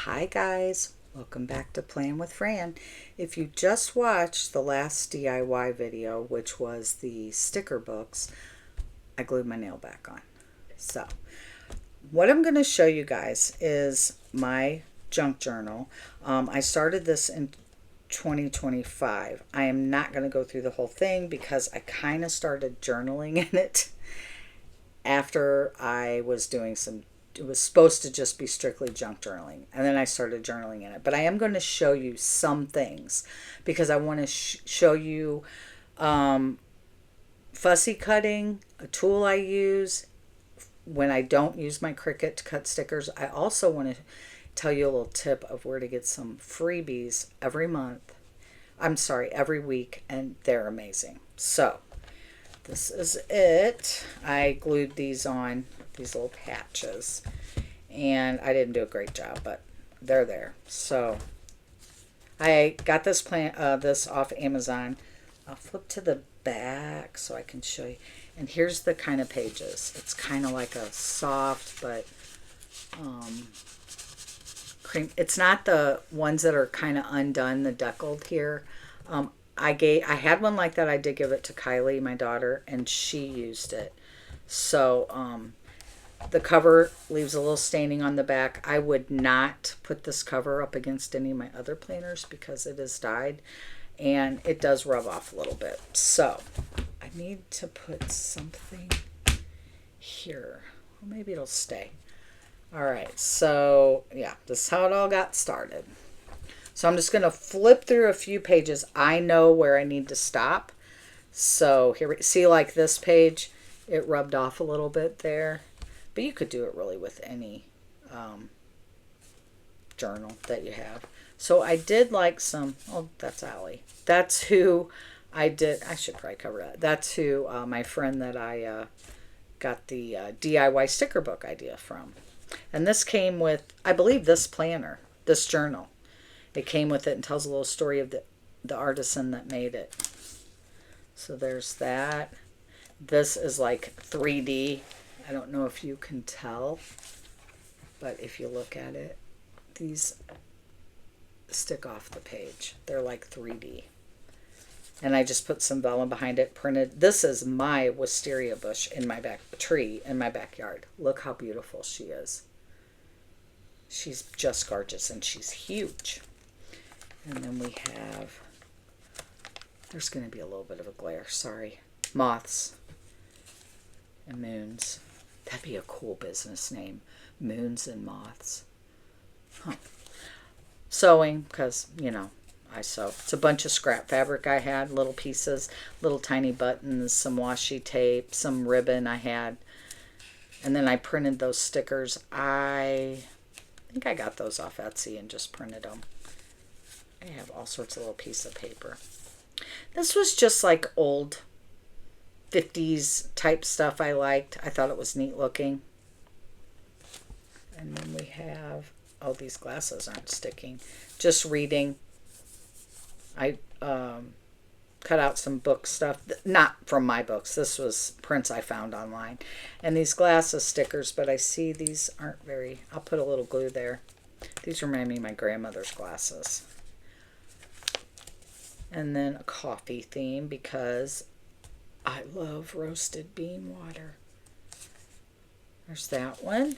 Hi guys, welcome back to Playing with Fran. If you just watched the last DIY video, which was the sticker books, I glued my nail back on. So, what I'm going to show you guys is my junk journal. I started this in 2025. I am not going to go through the whole thing because I kind of started journaling in it after I was doing some, it was supposed to just be strictly junk journaling, and then I started journaling in it. But I am going to show you some things because I want to show you fussy cutting, a tool I use when I don't use my Cricut to cut stickers. I also want to tell you a little tip of where to get some freebies every month. I'm sorry, every week, and they're amazing. So this is it. I glued these on, these little patches, and I didn't do a great job, but they're there. So I got this this off Amazon. I'll flip to the back so I can show you. And here's the kind of pages. It's kind of like a soft, but cream. It's not the ones that are kind of undone, the deckled here. I had one like that. I did give it to Kylie, my daughter, and she used it. So the cover leaves a little staining on the back. I would not put this cover up against any of my other planners because it is dyed and it does rub off a little bit. So I need to put something here. Well, maybe it'll stay. All right, so yeah, this is how it all got started. So I'm just going to flip through a few pages. I know where I need to stop. So here we see, like this page, it rubbed off a little bit there. But you could do it really with any journal that you have. So I did like some, oh, that's Allie. That's who I did, I should probably cover that. That's who my friend that I got the DIY sticker book idea from. And this came with, I believe, this planner, this journal. It came with it and tells a little story of the artisan that made it. So there's that. This is like 3D. I don't know if you can tell, but if you look at it, these stick off the page. They're like 3D. And I just put some vellum behind it, printed. This is my wisteria bush in my tree in my backyard. Look how beautiful she is. She's just gorgeous, and she's huge. And then we have, there's going to be a little bit of a glare, sorry. Moths and moons. That'd be a cool business name. Moons and moths. Huh. Sewing, because, you know, I sew. It's a bunch of scrap fabric I had, little pieces, little tiny buttons, some washi tape, some ribbon I had. And then I printed those stickers. I think I got those off Etsy and just printed them. I have all sorts of little pieces of paper. This was just like old 50s type stuff I liked. I thought it was neat looking. And then we have, oh, these glasses aren't sticking. Just reading. I cut out some book stuff, not from my books. This was prints I found online. And these glasses stickers, but I see these aren't very, I'll put a little glue there. These remind me of my grandmother's glasses. And then a coffee theme because I love roasted bean water. There's that one.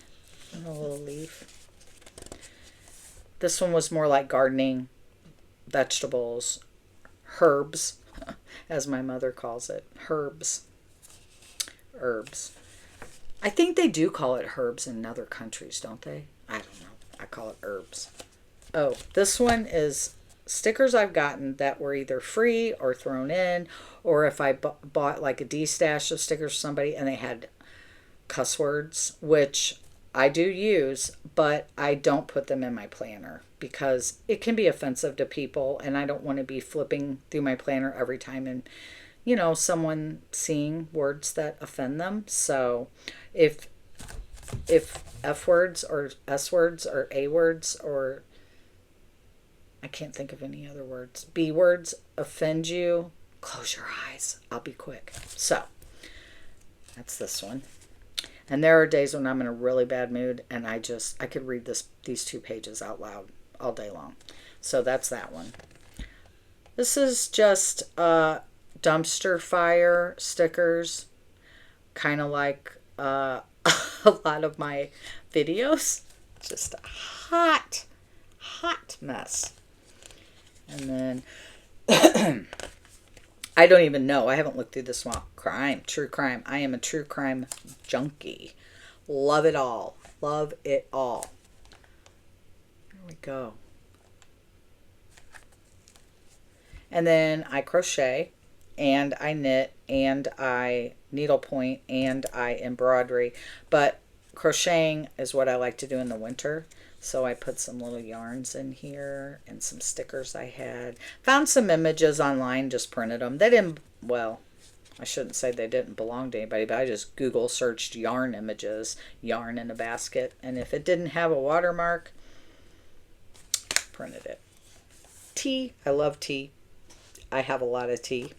And a little leaf. This one was more like gardening, vegetables, herbs, as my mother calls it. Herbs. Herbs. I think they do call it herbs in other countries, don't they? I don't know. I call it herbs. Oh, this one is stickers I've gotten that were either free or thrown in, or if I bought like a D-stash of stickers for somebody and they had cuss words, which I do use, but I don't put them in my planner because it can be offensive to people, and I don't want to be flipping through my planner every time and, you know, someone seeing words that offend them. So if F words or S words or A words or I can't think of any other words, B words offend you, close your eyes. I'll be quick. So that's this one. And there are days when I'm in a really bad mood and I could read these 2 pages out loud all day long. So that's that one. This is just dumpster fire stickers, kind of like a lot of my videos. Just a hot mess. And then I don't even know. I haven't looked through this one. True crime. I am a true crime junkie. Love it all. Love it all. There we go. And then I crochet and I knit and I needlepoint and I embroidery. But crocheting is what I like to do in the winter. So I put some little yarns in here and some stickers I had. Found some images online, just printed them. They didn't, well, I shouldn't say they didn't belong to anybody, but I just Google searched yarn images, yarn in a basket. And if it didn't have a watermark, printed it. Tea. I love tea. I have a lot of tea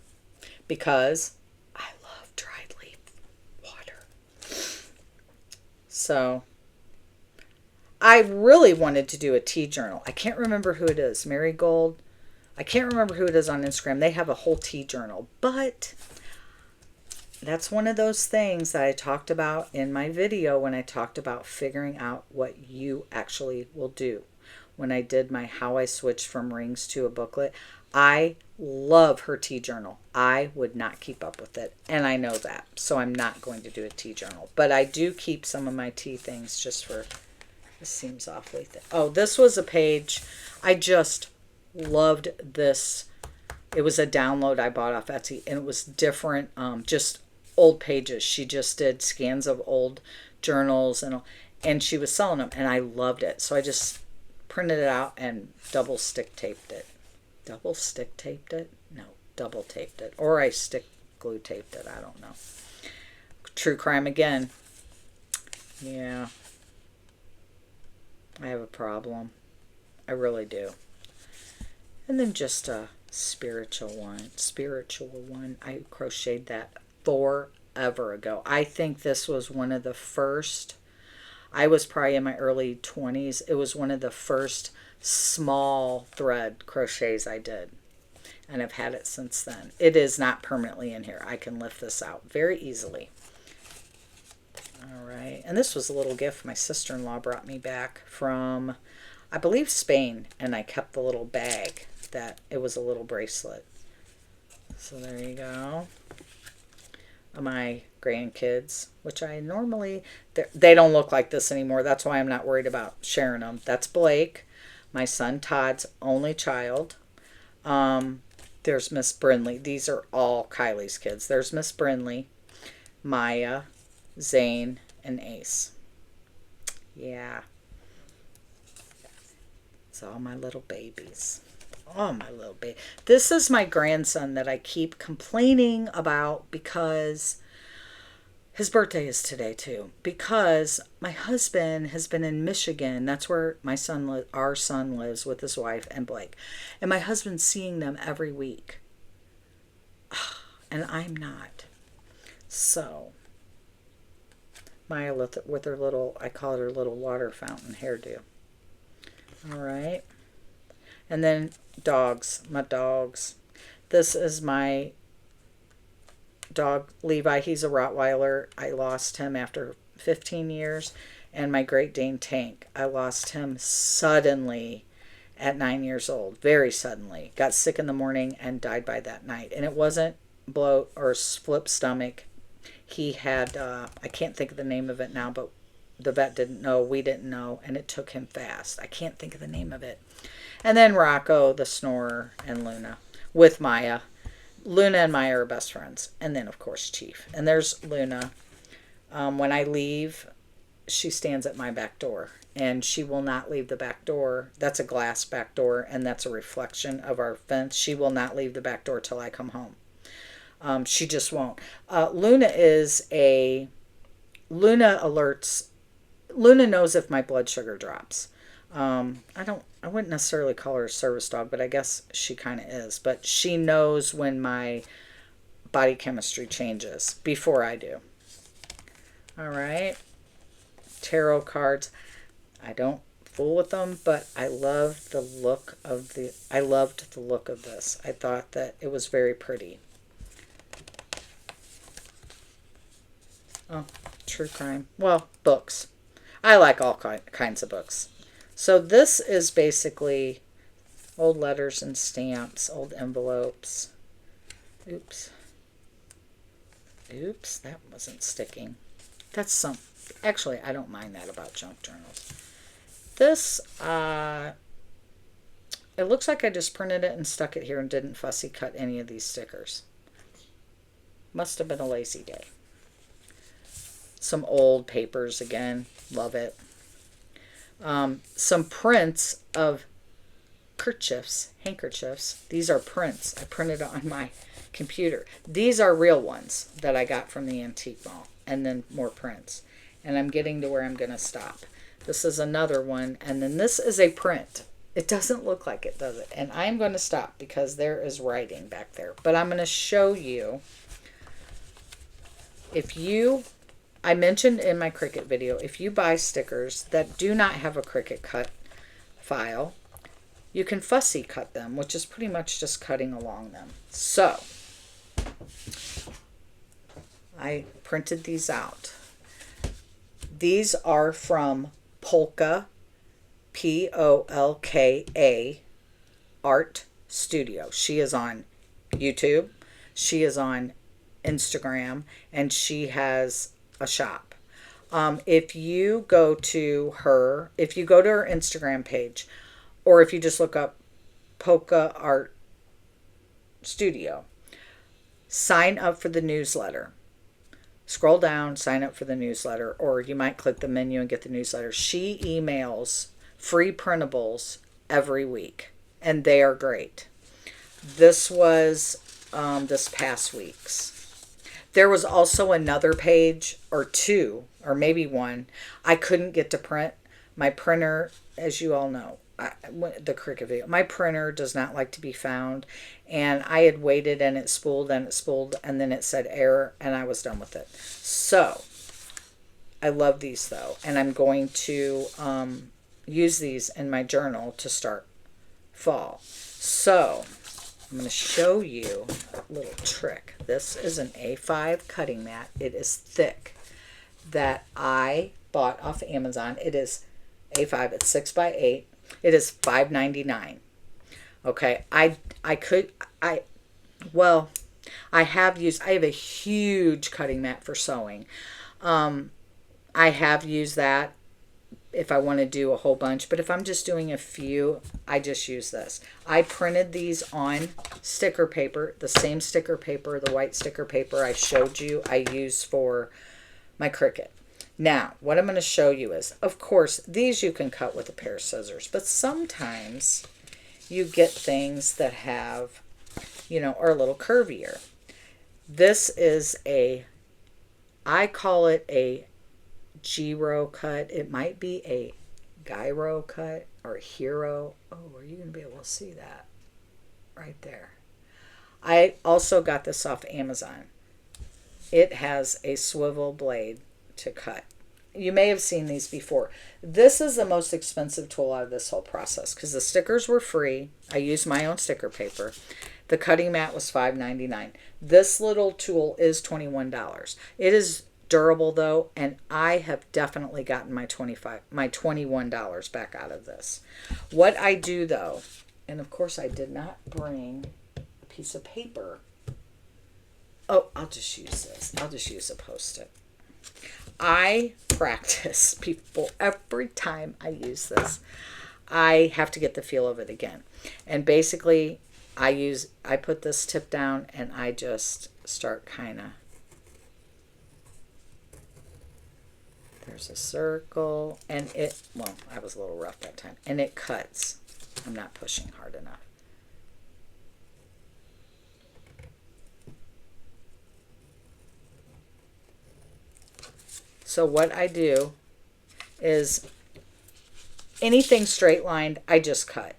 because I love dried leaf water. So I really wanted to do a tea journal. I can't remember who it is. Marigold. I can't remember who it is on Instagram. They have a whole tea journal. But that's one of those things that I talked about in my video when I talked about figuring out what you actually will do. When I did my how I switched from rings to a booklet, I love her tea journal. I would not keep up with it. And I know that. So I'm not going to do a tea journal. But I do keep some of my tea things just for... This seems awfully thick. Oh, this was a page. I just loved this. It was a download I bought off Etsy, and it was different, just old pages. She just did scans of old journals, and she was selling them, and I loved it. So I just printed it out and double stick taped it. Double stick taped it? No, double taped it. Or I stick glue taped it. I don't know. True crime again. Yeah. I have a problem. I really do. And then just a spiritual one. I crocheted that forever ago. I think this was one of the first. I was probably in my early 20s. It was one of the first small thread crochets I did. And I've had it since then. It is not permanently in here. I can lift this out very easily. All right, and this was a little gift my sister-in-law brought me back from, I believe, Spain, and I kept the little bag that it was a little bracelet. So there you go. My grandkids, which I normally, they don't look like this anymore. That's why I'm not worried about sharing them. That's Blake, my son Todd's only child. There's Miss Brindley. These are all Kylie's kids. There's Miss Brindley, Maya, Zane, and Ace. Yeah. It's all my little babies. Oh, my little baby. This is my grandson that I keep complaining about because his birthday is today too. Because my husband has been in Michigan. That's where our son lives with his wife and Blake. And my husband's seeing them every week. And I'm not. So Maya with her little, I call it her little water fountain hairdo. All right. And then dogs, my dogs. This is my dog, Levi. He's a Rottweiler. I lost him after 15 years. And my Great Dane Tank. I lost him suddenly at 9 years old. Very suddenly. Got sick in the morning and died by that night. And it wasn't bloat or flip stomach. He had, I can't think of the name of it now, but the vet didn't know, we didn't know, and it took him fast. I can't think of the name of it. And then Rocco, the snorer, and Luna with Maya. Luna and Maya are best friends. And then, of course, Chief. And there's Luna. When I leave, she stands at my back door, and she will not leave the back door. That's a glass back door, and that's a reflection of our fence. She will not leave the back door till I come home. She just won't. Luna knows if my blood sugar drops. I wouldn't necessarily call her a service dog, but I guess she kind of is. But she knows when my body chemistry changes before I do. All right. Tarot cards. I don't fool with them, but I loved the look of this. I thought that it was very pretty. Oh, true crime. Well, books. I like all kinds of books. So this is basically old letters and stamps, old envelopes. Oops. Oops, that wasn't sticking. That's some... Actually, I don't mind that about junk journals. This, it looks like I just printed it and stuck it here and didn't fussy cut any of these stickers. Must have been a lazy day. Some old papers again. Love it. Some prints of handkerchiefs. These are prints. I printed on my computer. These are real ones that I got from the antique mall. And then more prints. And I'm getting to where I'm going to stop. This is another one. And then this is a print. It doesn't look like it, does it? And I'm going to stop because there is writing back there. But I'm going to show you. I mentioned in my Cricut video, if you buy stickers that do not have a Cricut cut file, you can fussy cut them, which is pretty much just cutting along them. So, I printed these out. These are from Polka, Polka Art Studio. She is on YouTube. She is on Instagram. And she has a shop. If you go to her Instagram page, or if you just look up Polka Art Studio, sign up for the newsletter. Scroll down, sign up for the newsletter, or you might click the menu and get the newsletter. She emails free printables every week, and they are great. This was this past week's. There was also another page, or two, or maybe one, I couldn't get to print. My printer, as you all know, the Cricut video, my printer does not like to be found, and I had waited and it spooled and then it said error, and I was done with it. So I love these though, and I'm going to use these in my journal to start fall. So I'm going to show you a little trick. This is an A5 cutting mat. It is thick, that I bought off Amazon. It is A5. It's 6x8. It is $5.99. Okay, I have a huge cutting mat for sewing. I have used that if I want to do a whole bunch, but if I'm just doing a few, I just use this. I printed these on sticker paper, the same sticker paper, the white sticker paper I showed you I use for my Cricut. Now, what I'm going to show you is, of course, these you can cut with a pair of scissors, but sometimes you get things that have, are a little curvier. This is I call it a Gyro cut. It might be a Gyro cut or Hero. Oh, are you going to be able to see that? Right there. I also got this off Amazon. It has a swivel blade to cut. You may have seen these before. This is the most expensive tool out of this whole process because the stickers were free. I used my own sticker paper. The cutting mat was $5.99. This little tool is $21. It is durable though, and I have definitely gotten my $21 back out of this. What I do though, and of course I did not bring a piece of paper. Oh, I'll just use this. I'll just use a Post-it. I practice people every time I use this. I have to get the feel of it again. And basically I put this tip down and I just start kind of, there's a circle, and I was a little rough that time, and it cuts. I'm not pushing hard enough. So what I do is anything straight lined, I just cut.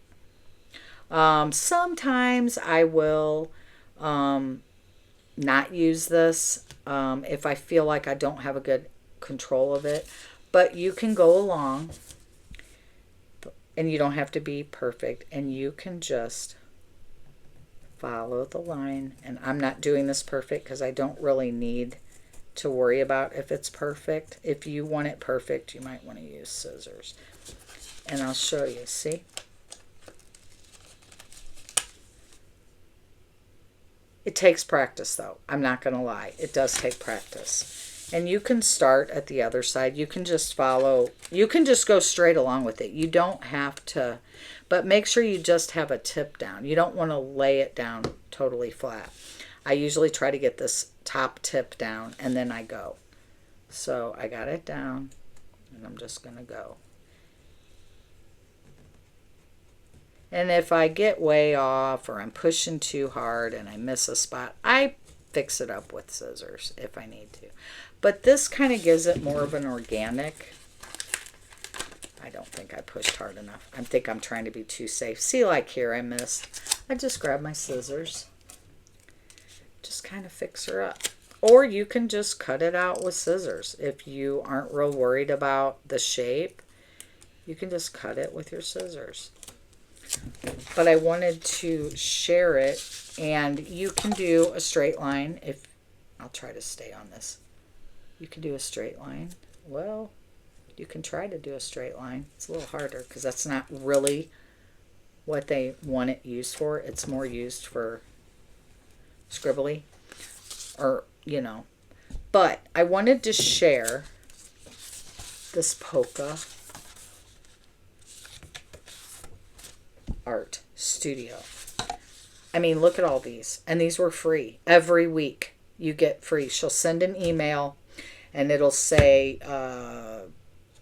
Sometimes I will not use this if I feel like I don't have a good control of it. But you can go along, and you don't have to be perfect, and you can just follow the line. And I'm not doing this perfect because I don't really need to worry about if it's perfect. If you want it perfect, you might want to use scissors. And I'll show you, see? It takes practice though. I'm not going to lie. It does take practice. And you can start at the other side. You can just follow. You can just go straight along with it. You don't have to, but make sure you just have a tip down. You don't want to lay it down totally flat. I usually try to get this top tip down and then I go. So I got it down and I'm just going to go. And if I get way off or I'm pushing too hard and I miss a spot, I fix it up with scissors if I need to. But this kind of gives it more of an organic. I don't think I pushed hard enough. I think I'm trying to be too safe. See, like here I missed. I just grab my scissors. Just kind of fix her up. Or you can just cut it out with scissors. If you aren't real worried about the shape, you can just cut it with your scissors. But I wanted to share it, and you can do a straight line. If I'll try to stay on this. You can do a straight line. Well, you can try to do a straight line. It's a little harder because that's not really what they want it used for. It's more used for scribbly or, you know. But I wanted to share this Polka Art Studio. I mean, look at all these. And these were free. Every week you get free. She'll send an email and it'll say,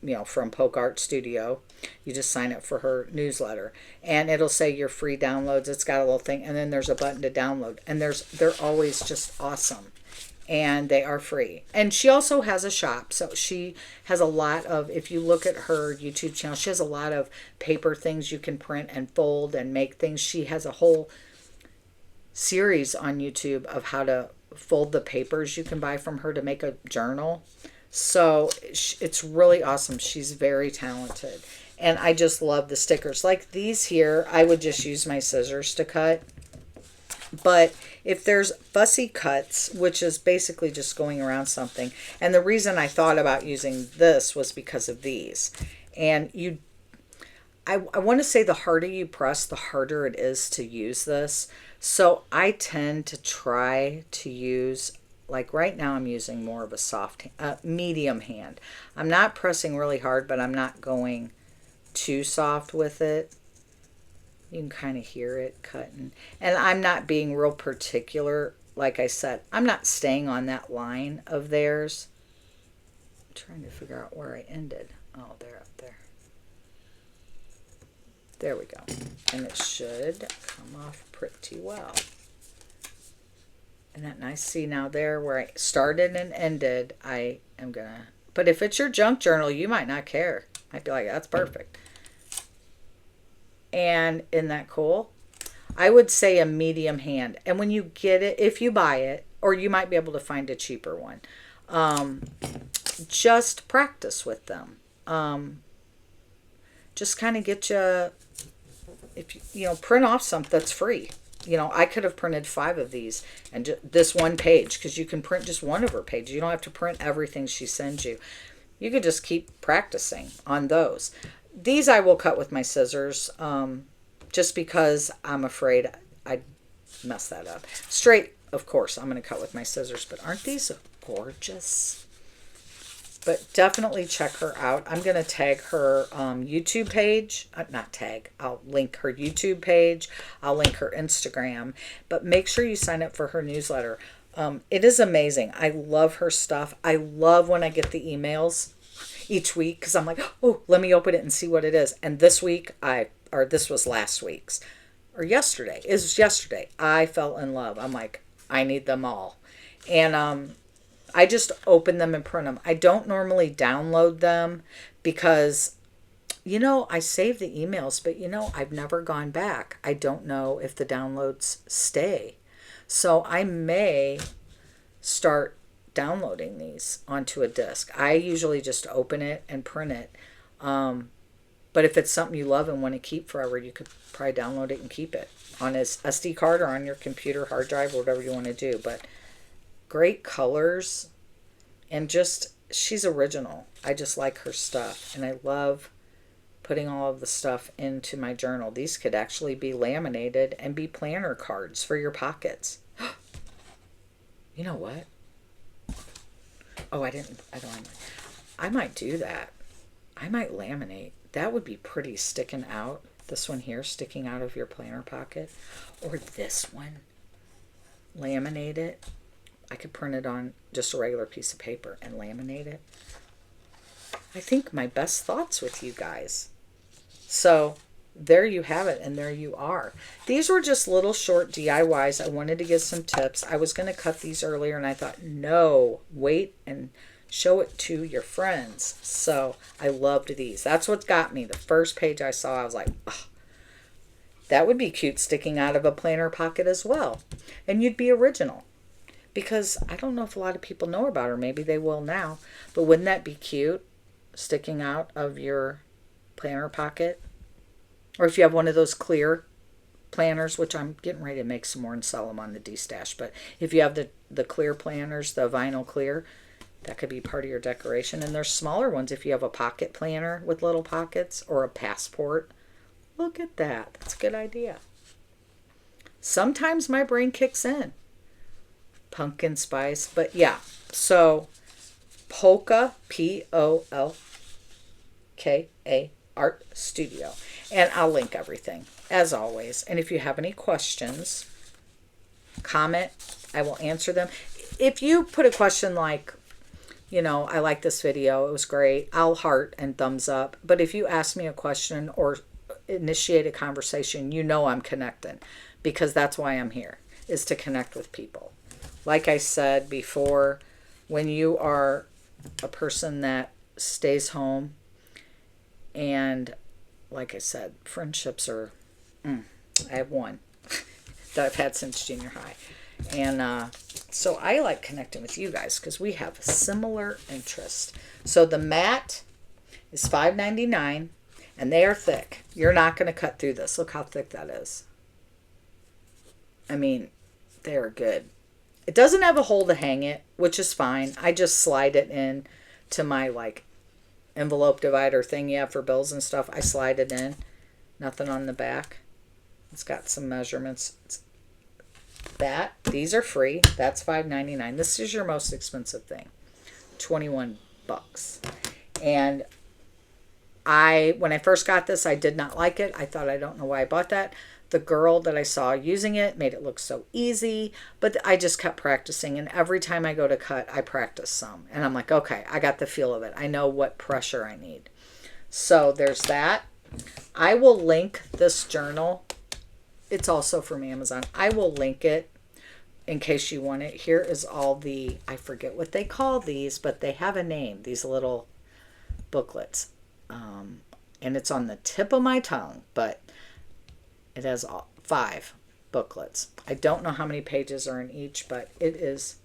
you know, from Polka Art Studio. You just sign up for her newsletter. And it'll say your free downloads. It's got a little thing. And then there's a button to download. And they're always just awesome. And they are free. And she also has a shop. So she has a lot of, if you look at her YouTube channel, she has a lot of paper things you can print and fold and make things. She has a whole series on YouTube of how to fold the papers you can buy from her to make a journal. So it's really awesome. She's very talented. And I just love the stickers. Like these here, I would just use my scissors to cut. But if there's fussy cuts, which is basically just going around something, and the reason I thought about using this was because of these. And I want to say the harder you press, the harder it is to use this. So I tend to try to use, like right now I'm using more of a soft, medium hand. I'm not pressing really hard, but I'm not going too soft with it. You can kind of hear it cutting. And I'm not being real particular. Like I said, I'm not staying on that line of theirs. I'm trying to figure out where I ended. Oh, they're up there. There we go. And it should come off pretty well. Isn't that nice? See now there where I started and ended, I am going to... But if it's your junk journal, you might not care. Might be like, that's perfect. And isn't that cool? I would say a medium hand. And when you get it, if you buy it, or you might be able to find a cheaper one, just practice with them. Just kind of get you, if you know, print off something that's free. You know, I could have printed 5 of these and this one page, because you can print just one of her pages. You don't have to print everything she sends you. You could just keep practicing on those. These I will cut with my scissors, just because I'm afraid I'd mess that up. Straight, of course, I'm going to cut with my scissors, but aren't these gorgeous? But definitely check her out. I'm going to tag her YouTube page. Not tag. I'll link her YouTube page. I'll link her Instagram. But make sure you sign up for her newsletter. It is amazing. I love her stuff. I love when I get the emails each week, because I'm like, oh, let me open it and see what it is. And this week, this was last week's, or yesterday. It was yesterday. I fell in love. I'm like, I need them all. And I just open them and print them. I don't normally download them because, you know, I save the emails, but, you know, I've never gone back. I don't know if the downloads stay. So I may start downloading these onto a disc. I usually just open it and print it. But if it's something you love and want to keep forever, you could probably download it and keep it on a SD card or on your computer hard drive or whatever you want to do. But great colors, and just, she's original. I just like her stuff, and I love putting all of the stuff into my journal. These could actually be laminated and be planner cards for your pockets. You know what? Oh, I might do that. I might laminate. That would be pretty, sticking out. This one here, sticking out of your planner pocket. Or this one. Laminate it. I could print it on just a regular piece of paper and laminate it. I think my best thoughts with you guys. So there you have it, and there you are. These were just little short DIYs. I wanted to give some tips. I was going to cut these earlier, and I thought, no, wait and show it to your friends. So I loved these. That's what got me. The first page I saw, I was like, oh, that would be cute sticking out of a planner pocket as well. And you'd be original. Because I don't know if a lot of people know about her. Maybe they will now. But wouldn't that be cute, sticking out of your planner pocket? Or if you have one of those clear planners, which I'm getting ready to make some more and sell them on the D-Stash. But if you have the clear planners, the vinyl clear, that could be part of your decoration. And there's smaller ones if you have a pocket planner with little pockets or a passport. Look at that. That's a good idea. Sometimes my brain kicks in. Pumpkin spice. But yeah, so Polka, Polka Art Studio. And I'll link everything, as always. And if you have any questions, comment. I will answer them. If you put a question like, you know, I like this video, it was great, I'll heart and thumbs up. But if you ask me a question or initiate a conversation, you know I'm connecting. Because that's why I'm here, is to connect with people. Like I said before, when you are a person that stays home, and like I said, friendships are, I have one that I've had since junior high. And so I like connecting with you guys because we have similar interests. So the mat is $5.99, and they are thick. You're not going to cut through this. Look how thick that is. I mean, they are good. It doesn't have a hole to hang it, which is fine. I just slide it in to my like envelope divider thing you have for bills and stuff. I slide it in. Nothing on the back. It's got some measurements. These are free. That's $5.99. This is your most expensive thing. $21. And when I first got this, I did not like it. I thought, I don't know why I bought that. The girl that I saw using it made it look so easy, but I just kept practicing. And every time I go to cut, I practice some. And I'm like, okay, I got the feel of it. I know what pressure I need. So there's that. I will link this journal. It's also from Amazon. I will link it in case you want it. Here is all the, I forget what they call these, but they have a name, these little booklets. And it's on the tip of my tongue, but it has 5 booklets. I don't know how many pages are in each, but it is,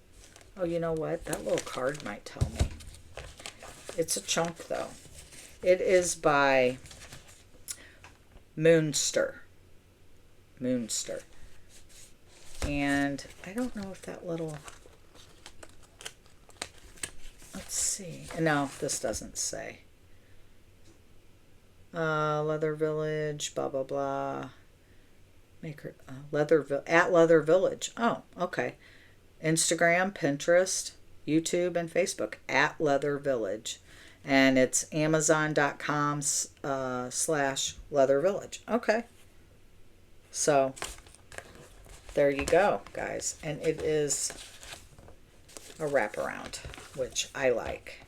oh, you know what? That little card might tell me. It's a chunk, though. It is by Moonster. And I don't know if that little, let's see. No, this doesn't say. Leather Village, blah, blah, blah. Maker, at Leather Village. Oh, okay. Instagram, Pinterest, YouTube, and Facebook, at Leather Village. And it's Amazon.com /Leather Village. Okay. So there you go, guys. And it is a wraparound, which I like.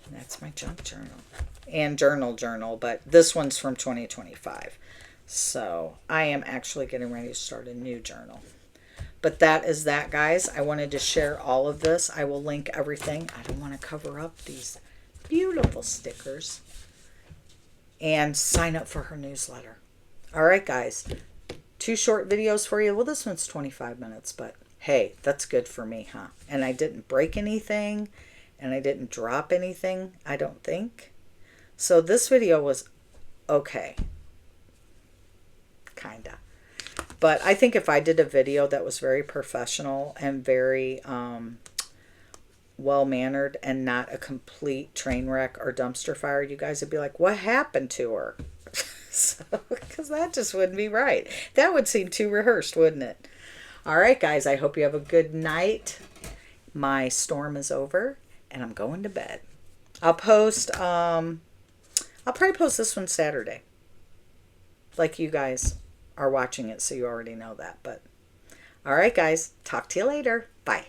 And that's my junk journal. And journal, but this one's from 2025. So I am actually getting ready to start a new journal. But that is that, guys. I wanted to share all of this. I will link everything. I don't want to cover up these beautiful stickers. And sign up for her newsletter. All right, guys. 2 short videos for you. Well, this one's 25 minutes, but Hey, that's good for me, huh? And I didn't break anything, and I didn't drop anything, I don't think. So this video was okay, kinda. But I think if I did a video that was very professional and very well-mannered and not a complete train wreck or dumpster fire, you guys would be like, what happened to her? So, because that just wouldn't be right. That would seem too rehearsed, wouldn't it? All right, guys, I hope you have a good night. My storm is over, and I'm going to bed. I'll probably post this one Saturday. Like you guys are watching it, so you already know that. But all right, guys, talk to you later. Bye.